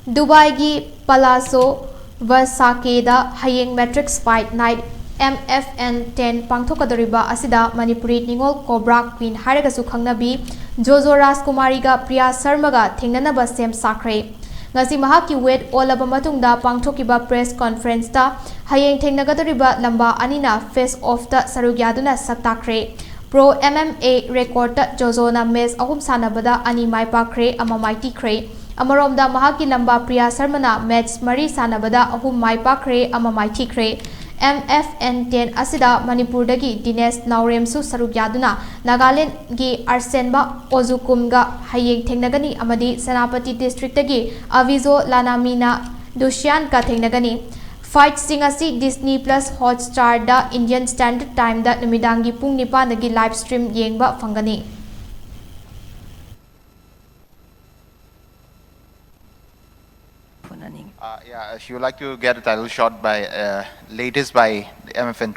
Dubai Palazzo Versace-da Hayeng Matrix Fight Night MFN 10 Pangthokkadouriba Asida Manipuri Ningol COBRA Queen Haragasu Khangnabi Jojo RAJKUMARI Priya Sharma Thengnaragani Sem Sakre Ngasi mahaki wet olaba matungda pangthokiba press conference ta Hayeng Thengnaragani lamba anina face off ta saruk yaduna saktakre Pro MMA record ta Jojo na match ahum sanabada ani mai pakre ama mai tikre Amaromda mahaki lamba Priya Sharma na match mari sanabada ahum mai pakre ama mai tikre MFN 10 Asida Manipur dagi Dinesh Nauremsu saruk yaduna Nagaland gi Arsenba Ozukumga Hayeng Thengnaragani Amadi Senapati district dagi Avizo Lanamina Dushan ka Thengnaragani Fight singasi Disney Plus Hotstar da Indian Standard Time da numidangi pung 9 dagi live stream yengba fangani Yeah, she would like to get a title shot by latest by MFN